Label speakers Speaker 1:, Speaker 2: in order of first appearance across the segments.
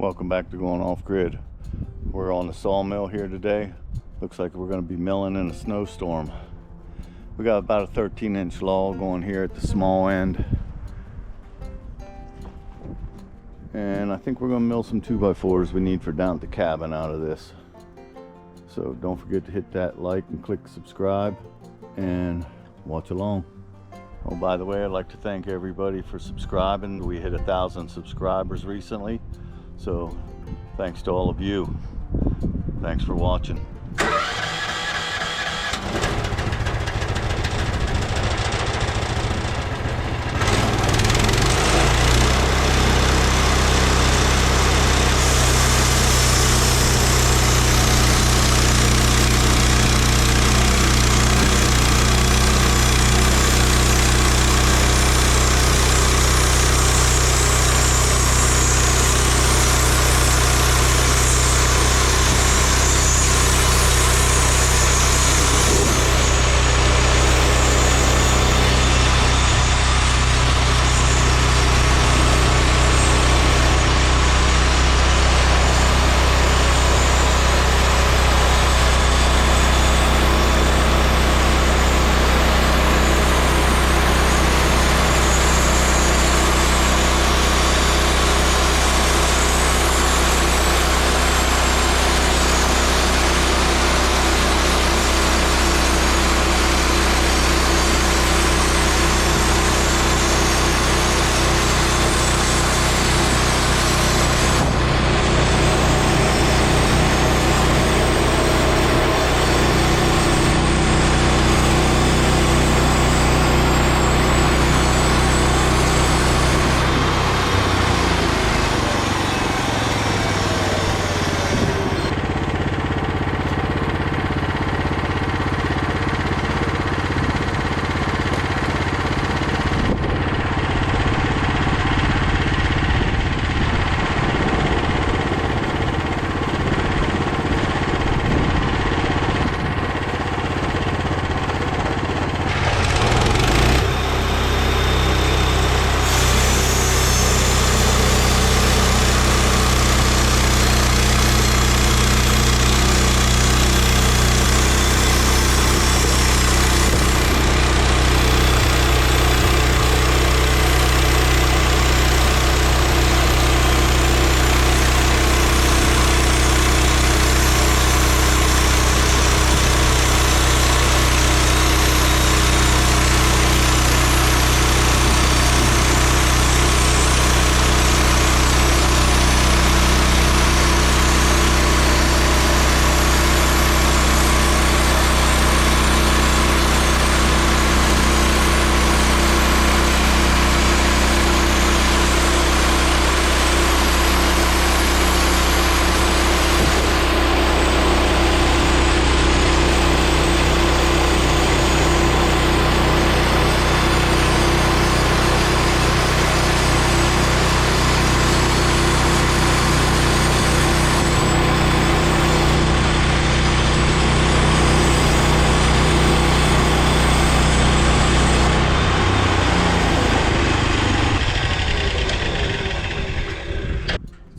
Speaker 1: Welcome back to Going Off Grid. We're on the sawmill here today. Looks like we're going to be milling in a snowstorm. We got about a 13-inch log going here at the small end. And I think we're going to mill some 2x4s we need for down at the cabin out of this. So don't forget to hit that like and click subscribe and watch along. Oh, by the way, I'd like to thank everybody for subscribing. We hit 1,000 subscribers recently. So thanks to all of you. Thanks for watching.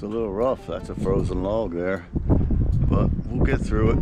Speaker 1: It's a little rough. That's a frozen log there, but we'll get through it.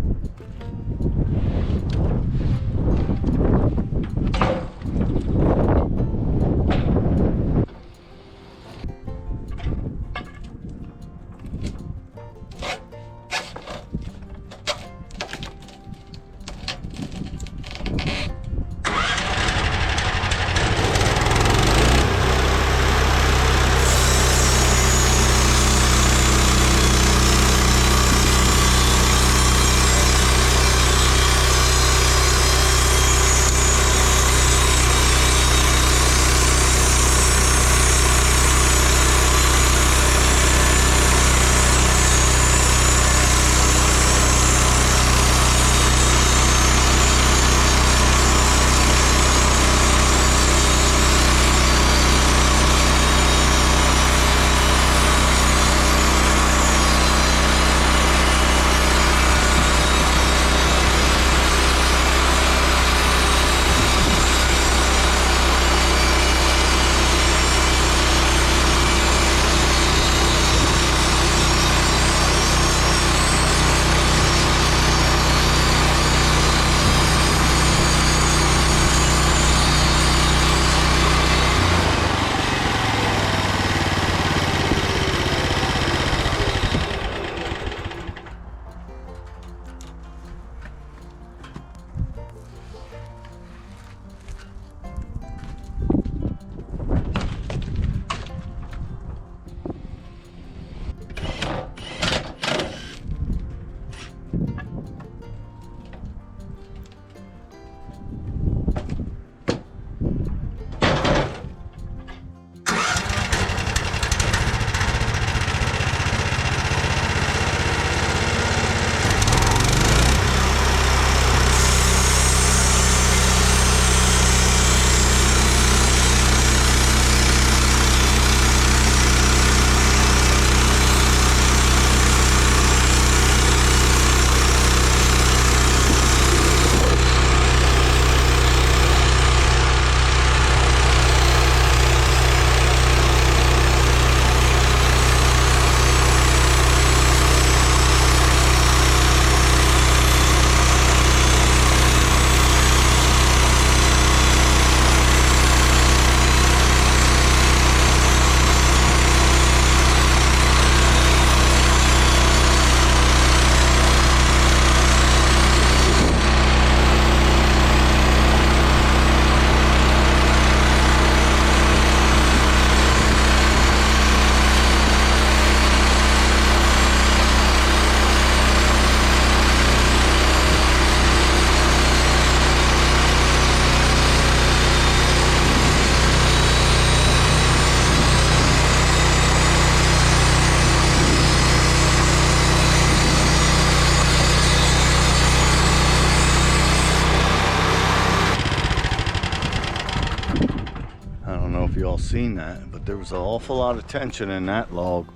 Speaker 1: But there was an awful lot of tension in that log.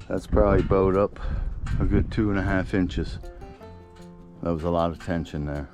Speaker 1: That's probably bowed up a good 2.5 inches. That was a lot of tension there.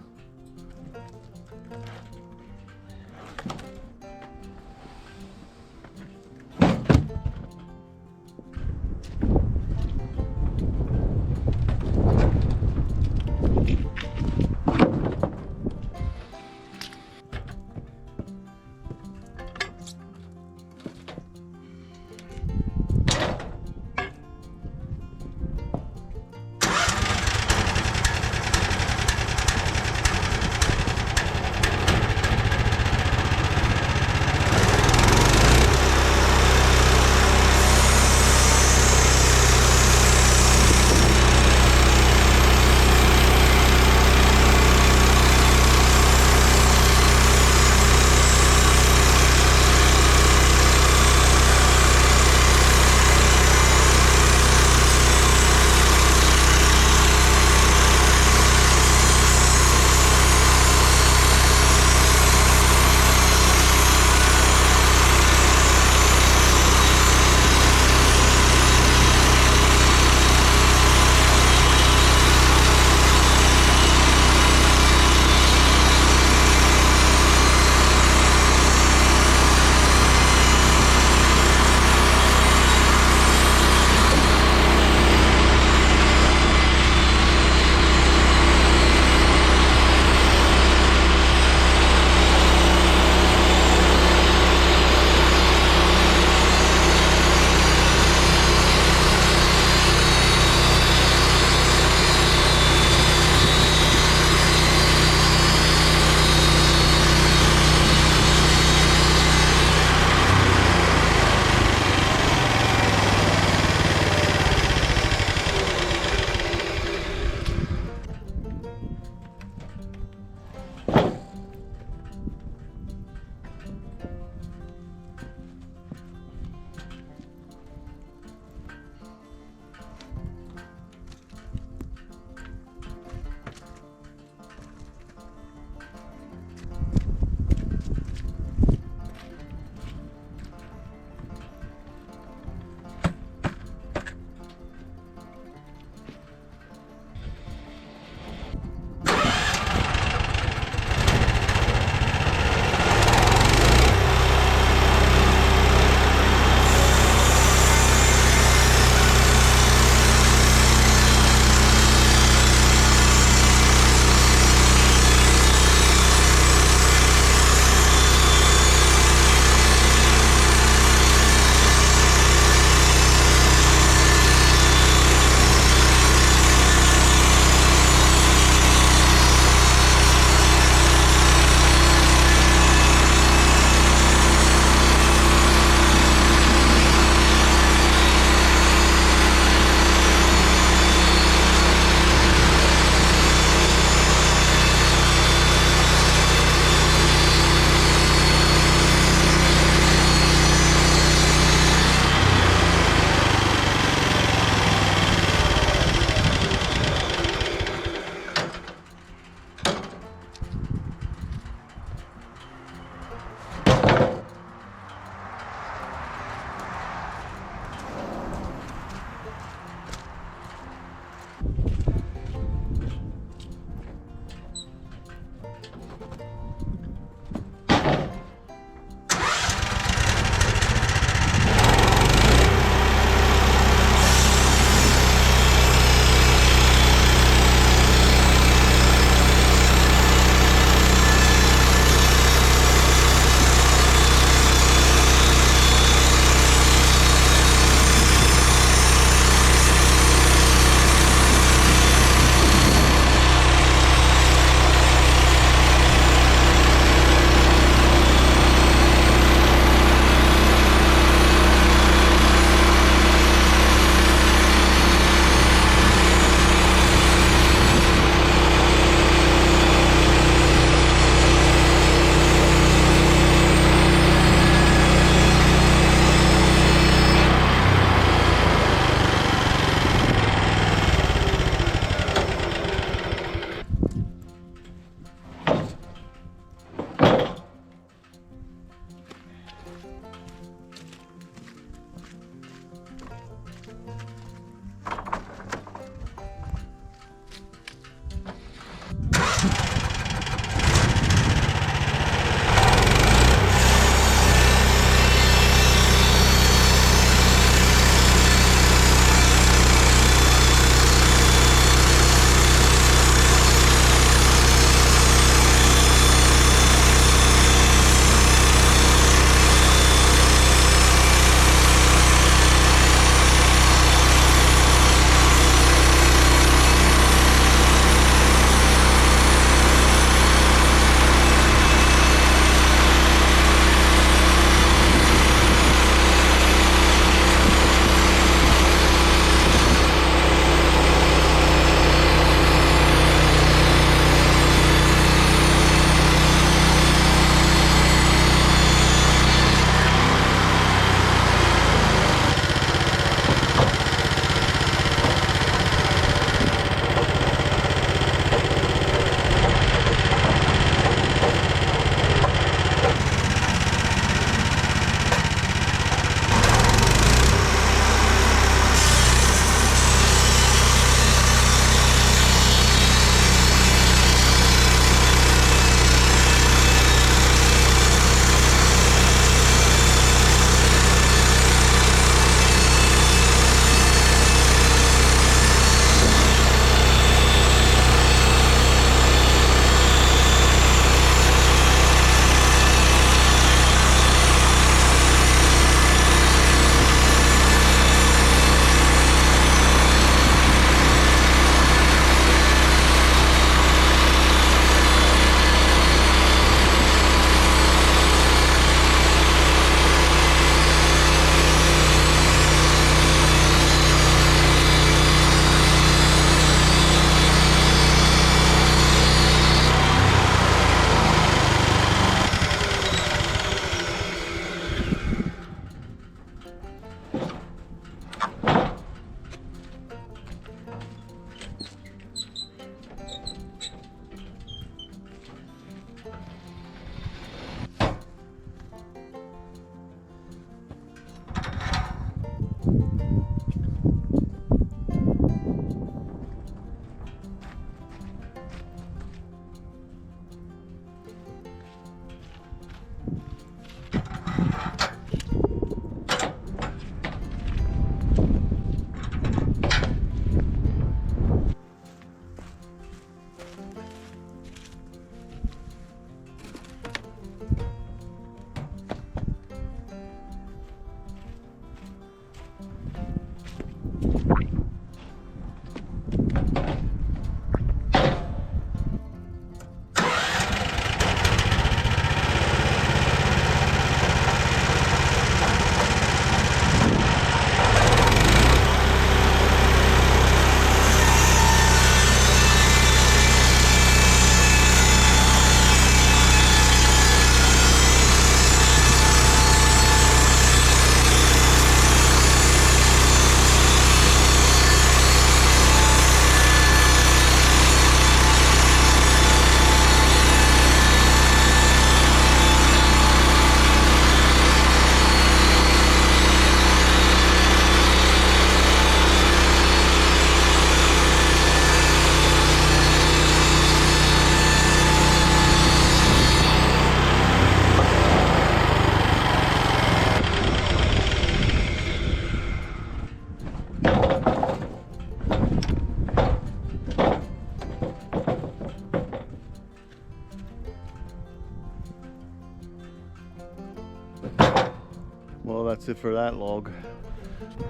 Speaker 1: Well, that's it for that log.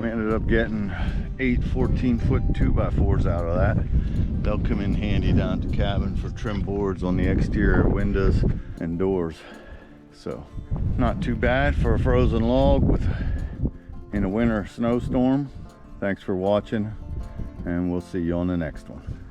Speaker 1: We ended up getting 8 14-foot 2x4s out of that. They'll come in handy down at the cabin for trim boards on the exterior windows and doors. So not too bad for a frozen log in a winter snowstorm. Thanks for watching, and we'll see you on the next one.